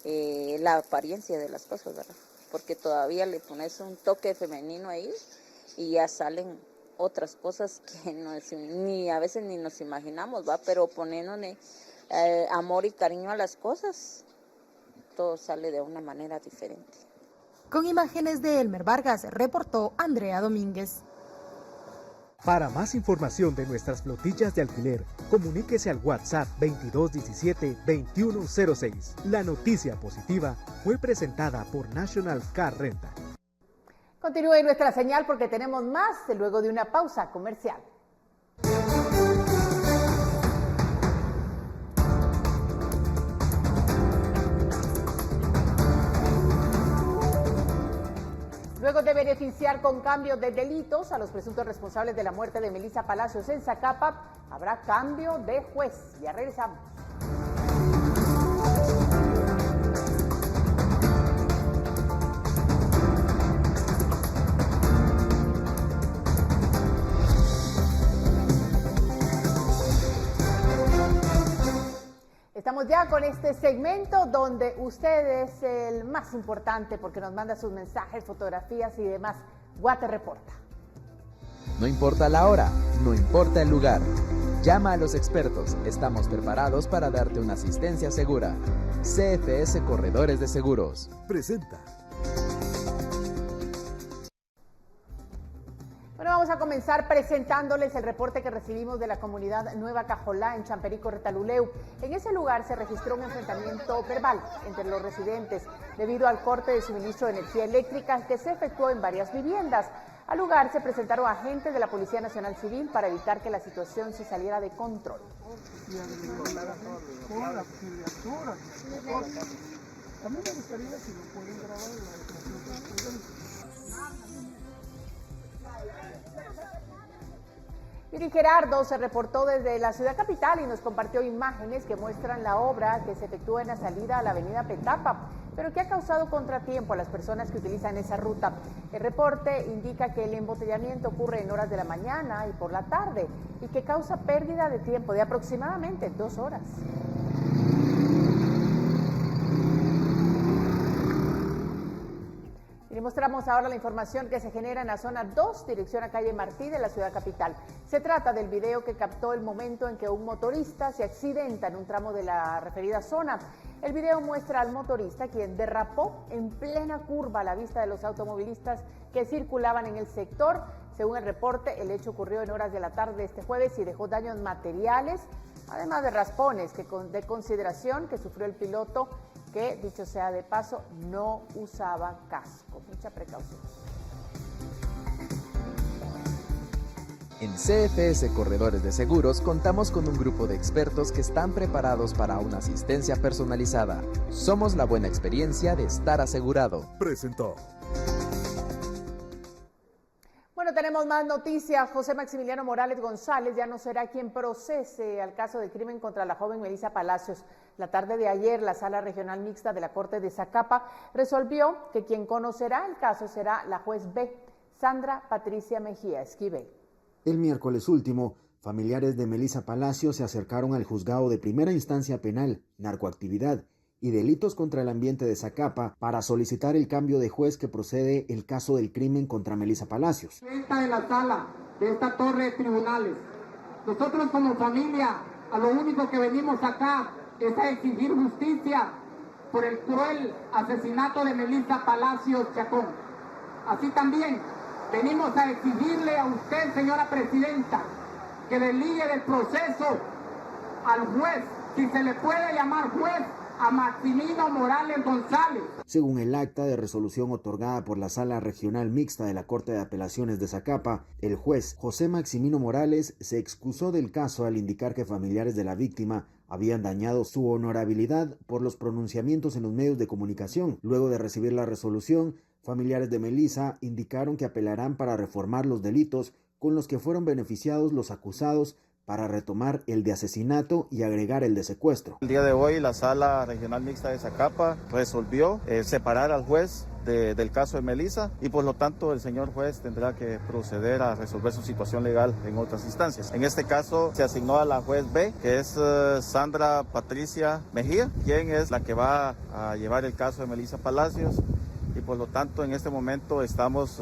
la apariencia de las cosas, ¿verdad? Porque todavía le pones un toque femenino ahí y ya salen otras cosas que ni a veces ni nos imaginamos, ¿va? Pero poniéndole amor y cariño a las cosas, todo sale de una manera diferente. Con imágenes de Elmer Vargas, reportó Andrea Domínguez. Para más información de nuestras flotillas de alquiler, comuníquese al WhatsApp 2217-2106. La noticia positiva fue presentada por National Car Rental. Continúe nuestra señal porque tenemos más luego de una pausa comercial. Luego de beneficiar con cambios de delitos a los presuntos responsables de la muerte de Melissa Palacios en Zacapa, habrá cambio de juez. Ya regresamos. Estamos ya con este segmento donde usted es el más importante porque nos manda sus mensajes, fotografías y demás. Guate reporta. No importa la hora, no importa el lugar. Llama a los expertos. Estamos preparados para darte una asistencia segura. CFS Corredores de Seguros presenta. Bueno, vamos a comenzar presentándoles el reporte que recibimos de la comunidad Nueva Cajolá en Champerico, Retaluleu. En ese lugar se registró un enfrentamiento verbal entre los residentes debido al corte de suministro de energía eléctrica que se efectuó en varias viviendas. Al lugar se presentaron agentes de la Policía Nacional Civil para evitar que la situación se saliera de control. A mí me gustaría si lo pueden grabar en la declaración. 1 Viri Gerardo se reportó desde la ciudad capital y nos compartió imágenes que muestran la obra que se efectúa en la salida a la avenida Petapa, pero que ha causado contratiempo a las personas que utilizan esa ruta. El reporte indica que el embotellamiento ocurre en horas de la mañana y por la tarde y que causa pérdida de tiempo de aproximadamente 2 horas. Y mostramos ahora la información que se genera en la zona 2, dirección a calle Martí de la ciudad capital. Se trata del video que captó el momento en que un motorista se accidenta en un tramo de la referida zona. El video muestra al motorista quien derrapó en plena curva a la vista de los automovilistas que circulaban en el sector. Según el reporte, el hecho ocurrió en horas de la tarde de este jueves y dejó daños materiales, además de raspones de consideración que sufrió el piloto, que, dicho sea de paso, no usaba casco. Mucha precaución. En CFS Corredores de Seguros contamos con un grupo de expertos que están preparados para una asistencia personalizada. Somos la buena experiencia de estar asegurado. Presentó. Bueno, tenemos más noticias. José Maximiliano Morales González ya no será quien procese al caso del crimen contra la joven Melissa Palacios. La tarde de ayer, la Sala Regional Mixta de la Corte de Zacapa resolvió que quien conocerá el caso será la juez B, Sandra Patricia Mejía Esquivel. El miércoles último, familiares de Melissa Palacios se acercaron al juzgado de primera instancia penal, narcoactividad y delitos contra el ambiente de Zacapa para solicitar el cambio de juez que procede el caso del crimen contra Melissa Palacios. Esta de la sala, de esta torre de tribunales, nosotros como familia, a lo único que venimos acá es a exigir justicia por el cruel asesinato de Melissa Palacios Chacón. Así también venimos a exigirle a usted, señora presidenta, que desligue del proceso al juez, si se le puede llamar juez, a Maximino Morales González. Según el acta de resolución otorgada por la Sala Regional Mixta de la Corte de Apelaciones de Zacapa, el juez José Maximino Morales se excusó del caso al indicar que familiares de la víctima habían dañado su honorabilidad por los pronunciamientos en los medios de comunicación. Luego de recibir la resolución, familiares de Melissa indicaron que apelarán para reformar los delitos con los que fueron beneficiados los acusados para retomar el de asesinato y agregar el de secuestro. El día de hoy la Sala Regional Mixta de Zacapa resolvió separar al juez del caso de Melissa y por lo tanto el señor juez tendrá que proceder a resolver su situación legal en otras instancias. En este caso se asignó a la juez B, que es Sandra Patricia Mejía, quien es la que va a llevar el caso de Melissa Palacios y por lo tanto en este momento estamos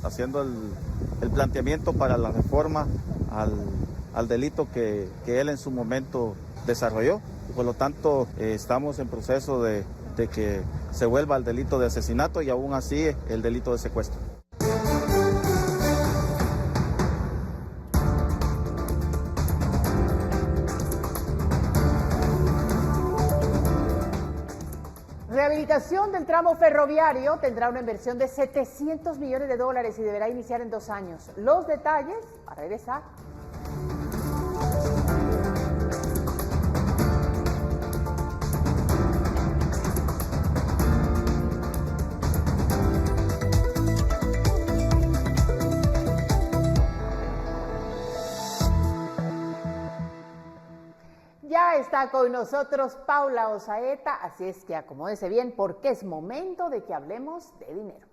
haciendo el planteamiento para la reforma al delito que él en su momento desarrolló. Y por lo tanto, estamos en proceso de que se vuelva al delito de asesinato y aún así el delito de secuestro. Rehabilitación del tramo ferroviario tendrá una inversión de $700 millones y deberá iniciar en 2 años. Los detalles a regresar. Ya está con nosotros Paula Osaeta, así es que acomódese bien porque es momento de que hablemos de dinero.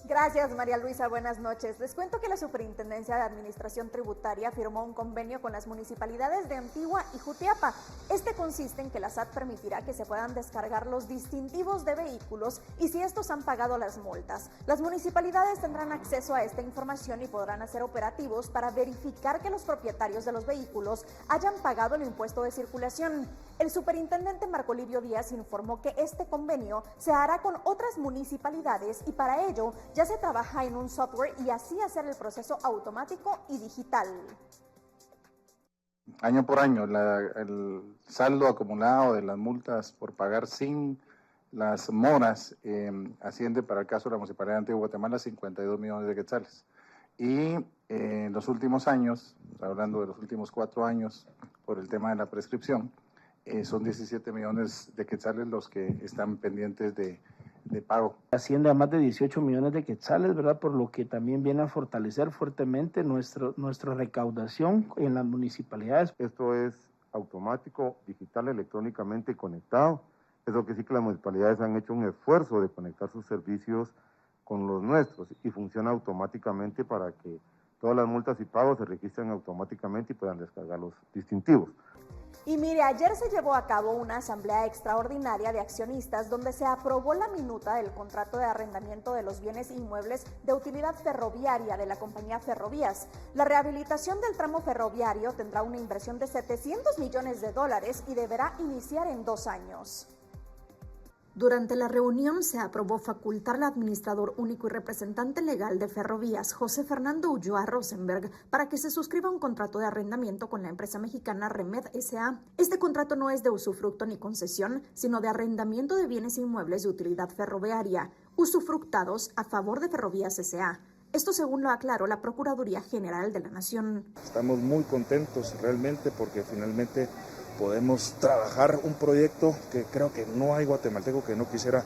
Gracias, María Luisa. Buenas noches. Les cuento que la Superintendencia de Administración Tributaria firmó un convenio con las municipalidades de Antigua y Jutiapa. Este consiste en que la SAT permitirá que se puedan descargar los distintivos de vehículos y si estos han pagado las multas. Las municipalidades tendrán acceso a esta información y podrán hacer operativos para verificar que los propietarios de los vehículos hayan pagado el impuesto de circulación. El superintendente Marco Livio Díaz informó que este convenio se hará con otras municipalidades y para ello ya se trabaja en un software y así hacer el proceso automático y digital. Año por año, el saldo acumulado de las multas por pagar sin las moras asciende para el caso de la Municipalidad de Antigua Guatemala a 52 millones de quetzales. Y en los últimos años, hablando de los últimos 4 años, por el tema de la prescripción, son 17 millones de quetzales los que están pendientes de de pago. Asciende a más de 18 millones de quetzales, ¿verdad? Por lo que también viene a fortalecer fuertemente nuestra recaudación en las municipalidades. Esto es automático, digital, electrónicamente conectado. Es lo que sí que las municipalidades han hecho un esfuerzo de conectar sus servicios con los nuestros y funciona automáticamente para que todas las multas y pagos se registren automáticamente y puedan descargar los distintivos. Y mire, ayer se llevó a cabo una asamblea extraordinaria de accionistas donde se aprobó la minuta del contrato de arrendamiento de los bienes inmuebles de utilidad ferroviaria de la compañía Ferrovías. La rehabilitación del tramo ferroviario tendrá una inversión de $700 millones y deberá iniciar en 2 años. Durante la reunión se aprobó facultar al administrador único y representante legal de Ferrovías, José Fernando Ulloa Rosenberg, para que se suscriba un contrato de arrendamiento con la empresa mexicana Remed S.A. Este contrato no es de usufructo ni concesión, sino de arrendamiento de bienes inmuebles de utilidad ferroviaria, usufructados a favor de Ferrovías S.A. Esto según lo aclaró la Procuraduría General de la Nación. Estamos muy contentos realmente porque finalmente podemos trabajar un proyecto que creo que no hay guatemalteco que no quisiera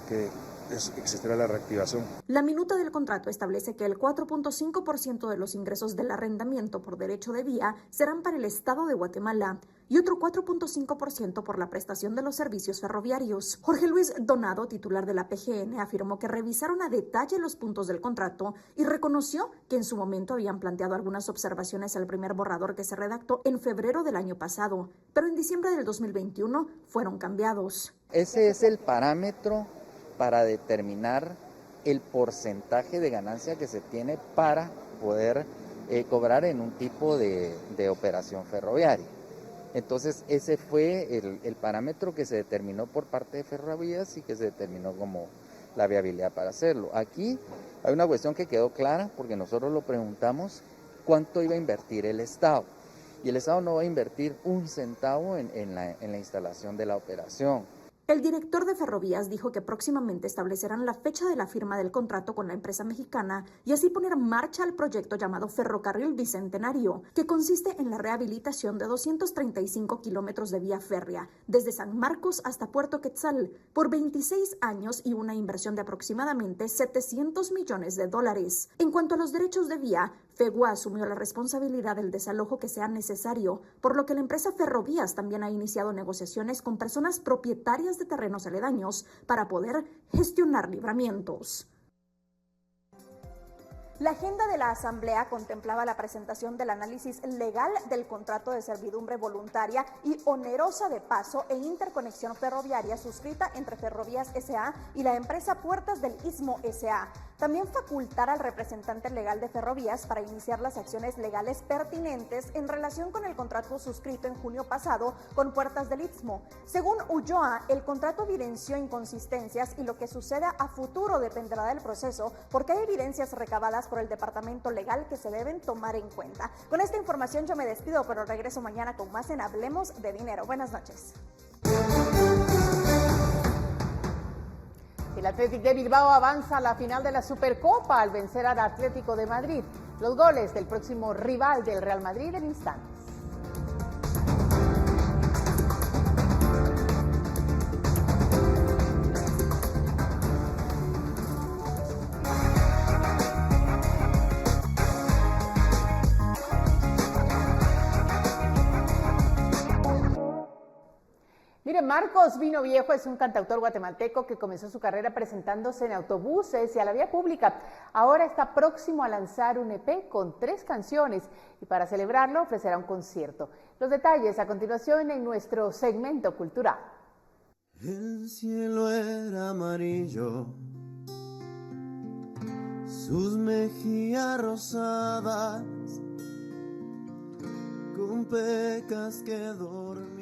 que existiera la reactivación. La minuta del contrato establece que el 4.5% de los ingresos del arrendamiento por derecho de vía serán para el Estado de Guatemala y otro 4.5% por la prestación de los servicios ferroviarios. Jorge Luis Donado, titular de la PGN, afirmó que revisaron a detalle los puntos del contrato y reconoció que en su momento habían planteado algunas observaciones al primer borrador que se redactó en febrero del año pasado, pero en diciembre del 2021 fueron cambiados. Ese es el parámetro para determinar el porcentaje de ganancia que se tiene para poder cobrar en un tipo de operación ferroviaria. Entonces ese fue el parámetro que se determinó por parte de Ferrovías y que se determinó como la viabilidad para hacerlo. Aquí hay una cuestión que quedó clara porque nosotros lo preguntamos cuánto iba a invertir el Estado. Y el Estado no va a invertir un centavo en la instalación de la operación. El director de Ferrovías dijo que próximamente establecerán la fecha de la firma del contrato con la empresa mexicana y así poner en marcha el proyecto llamado Ferrocarril Bicentenario, que consiste en la rehabilitación de 235 kilómetros de vía férrea, desde San Marcos hasta Puerto Quetzal, por 26 años y una inversión de aproximadamente $700 millones. En cuanto a los derechos de vía, FEGUA asumió la responsabilidad del desalojo que sea necesario, por lo que la empresa Ferrovías también ha iniciado negociaciones con personas propietarias de terrenos aledaños para poder gestionar libramientos. La agenda de la Asamblea contemplaba la presentación del análisis legal del contrato de servidumbre voluntaria y onerosa de paso e interconexión ferroviaria suscrita entre Ferrovías S.A. y la empresa Puertas del Istmo S.A. También facultar al representante legal de Ferrovías para iniciar las acciones legales pertinentes en relación con el contrato suscrito en junio pasado con Puertas del Istmo. Según Ulloa, el contrato evidenció inconsistencias y lo que suceda a futuro dependerá del proceso porque hay evidencias recabadas por el Departamento Legal que se deben tomar en cuenta. Con esta información yo me despido, pero regreso mañana con más en Hablemos de Dinero. Buenas noches. El Athletic de Bilbao avanza a la final de la Supercopa al vencer al Atlético de Madrid. Los goles del próximo rival del Real Madrid en instantes. Miren, Marcos Vino Viejo es un cantautor guatemalteco que comenzó su carrera presentándose en autobuses y a la vía pública. Ahora está próximo a lanzar un EP con 3 canciones y para celebrarlo ofrecerá un concierto. Los detalles a continuación en nuestro segmento cultural. El cielo era amarillo, sus mejillas rosadas, con pecas que dormían.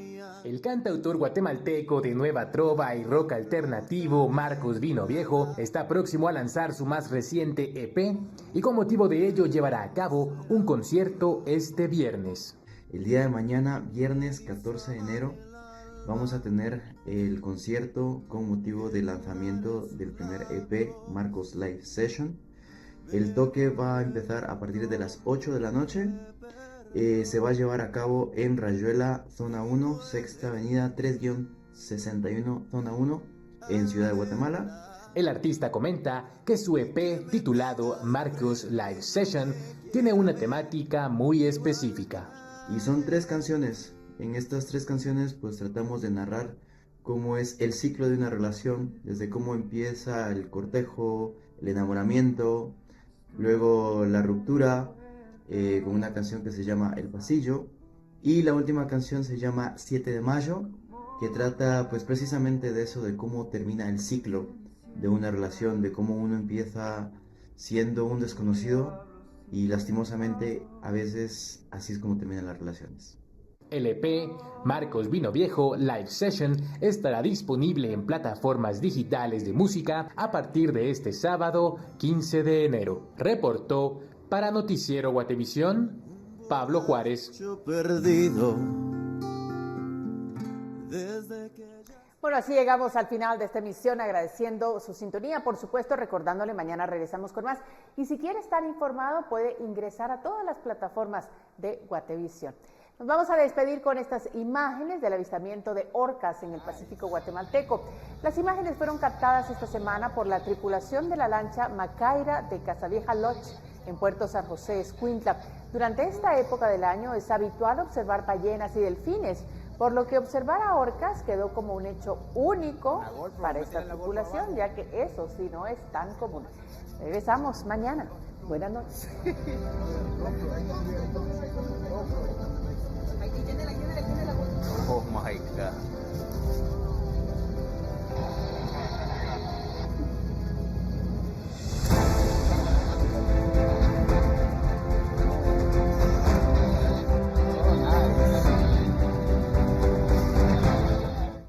El cantautor guatemalteco de nueva trova y rock alternativo Marcos Vino Viejo está próximo a lanzar su más reciente EP y con motivo de ello llevará a cabo un concierto este viernes. El día de mañana, viernes 14 de enero, vamos a tener el concierto con motivo del lanzamiento del primer EP Marcos Live Session. El toque va a empezar a partir de las 8 de la noche. Se va a llevar a cabo en Rayuela, zona 1, Sexta Avenida 3-61, zona 1. en Ciudad de Guatemala. El artista comenta que su EP titulado Marcos Live Session tiene una temática muy específica. Y son 3 canciones. En estas 3 canciones pues tratamos de narrar cómo es el ciclo de una relación, desde cómo empieza el cortejo, el enamoramiento, luego la ruptura, con una canción que se llama El Pasillo, y la última canción se llama 7 de Mayo, que trata pues precisamente de eso, de cómo termina el ciclo de una relación, de cómo uno empieza siendo un desconocido y lastimosamente a veces así es como terminan las relaciones. El EP Marcos Vino Viejo Live Session estará disponible en plataformas digitales de música a partir de este sábado 15 de enero. Reportó para Noticiero Guatevisión, Pablo Juárez. Perdido. Bueno, así llegamos al final de esta emisión, agradeciendo su sintonía, por supuesto, recordándole, mañana regresamos con más. Y si quiere estar informado, puede ingresar a todas las plataformas de Guatevisión. Nos vamos a despedir con estas imágenes del avistamiento de orcas en el Pacífico guatemalteco. Las imágenes fueron captadas esta semana por la tripulación de la lancha Macaira de Casavieja Lodge en Puerto San José, Escuintla. Durante esta época del año es habitual observar ballenas y delfines, por lo que observar a orcas quedó como un hecho único para esta tripulación, ya que eso sí no es tan común. Regresamos mañana. Buenas noches. Oh my God.